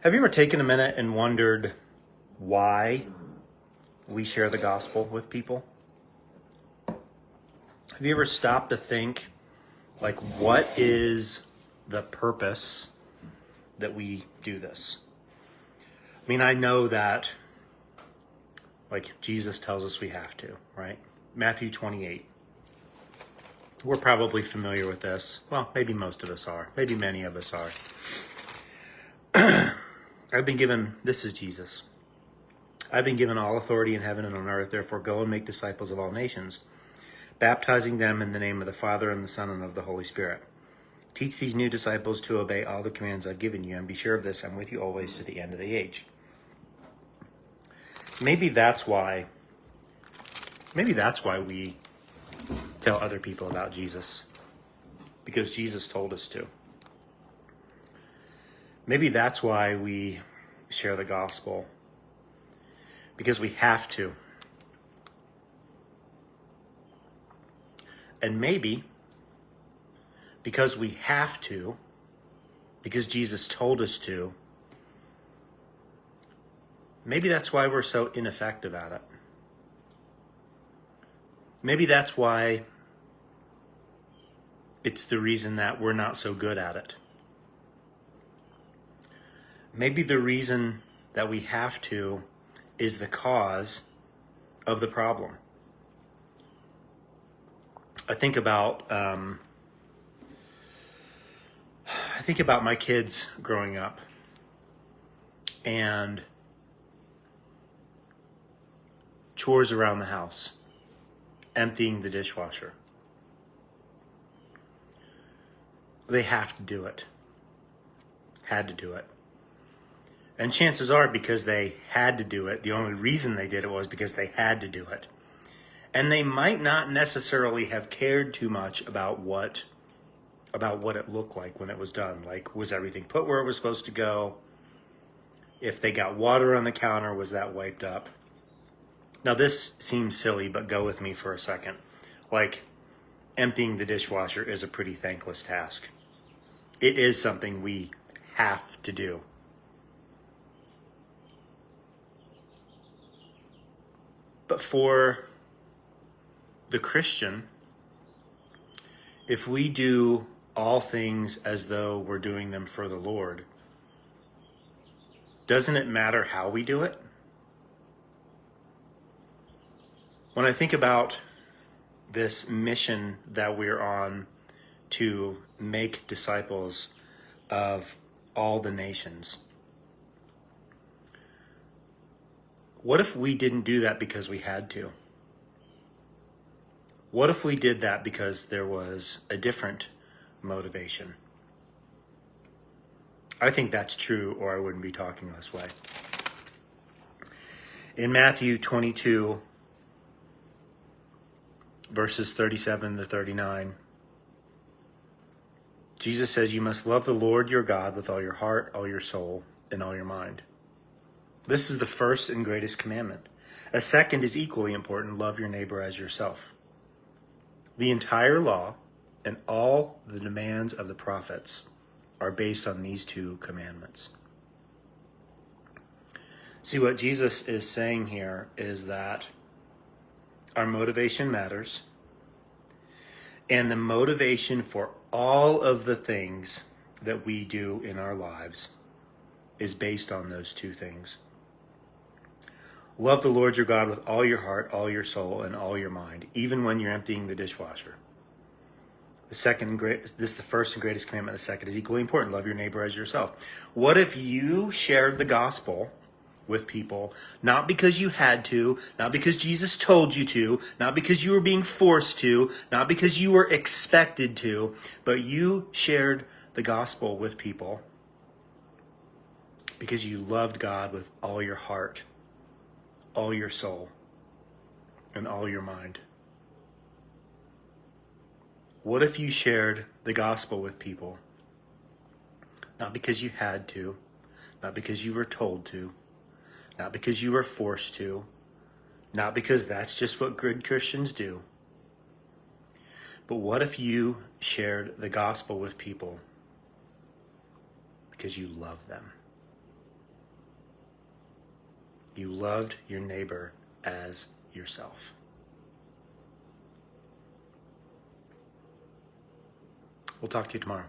Have you ever taken a minute and wondered why we share the gospel with people? Have you ever stopped to think, like, what is the purpose that we do this? I mean, I know that, like, Jesus tells us we have to, right? Matthew 28. We're probably familiar with this. Well, maybe most of us are. Maybe many of us are. I've been given, this is Jesus. I've been given all authority in heaven and on earth. Therefore, go and make disciples of all nations, baptizing them in the name of the Father and the Son and of the Holy Spirit. Teach these new disciples to obey all the commands I've given you, and be sure of this, I'm with you always to the end of the age. Maybe that's why we tell other people about Jesus, because Jesus told us to. Maybe that's why we share the gospel, because we have to. And maybe because we have to, because Jesus told us to, maybe that's why we're so ineffective at it. Maybe that's why it's the reason that we're not so good at it. Maybe the reason that we have to is the cause of the problem. I think about my kids growing up and chores around the house, emptying the dishwasher. They have to do it. Had to do it. And chances are, because they had to do it, the only reason they did it was because they had to do it. And they might not necessarily have cared too much about what it looked like when it was done. Like, was everything put where it was supposed to go? If they got water on the counter, was that wiped up? Now, this seems silly, but go with me for a second. Like, emptying the dishwasher is a pretty thankless task. It is something we have to do. But for the Christian, if we do all things as though we're doing them for the Lord, doesn't it matter how we do it? When I think about this mission that we're on to make disciples of all the nations, what if we didn't do that because we had to? What if we did that because there was a different motivation? I think that's true, or I wouldn't be talking this way. In Matthew 22, verses 37 to 39, Jesus says, you must love the Lord your God with all your heart, all your soul, and all your mind. This is the first and greatest commandment. A second is equally important: love your neighbor as yourself. The entire law and all the demands of the prophets are based on these two commandments. See, what Jesus is saying here is that our motivation matters, and the motivation for all of the things that we do in our lives is based on those two things. Love the Lord your God with all your heart, all your soul, and all your mind, even when you're emptying the dishwasher. This is the first and greatest commandment. The second is equally important: love your neighbor as yourself. What if you shared the gospel with people, not because you had to, not because Jesus told you to, not because you were being forced to, not because you were expected to, but you shared the gospel with people because you loved God with all your heart, all your soul, and all your mind? What if you shared the gospel with people, not because you had to, not because you were told to, not because you were forced to, not because that's just what good Christians do, but what if you shared the gospel with people because you love them? you loved your neighbor as yourself. We'll talk to you tomorrow.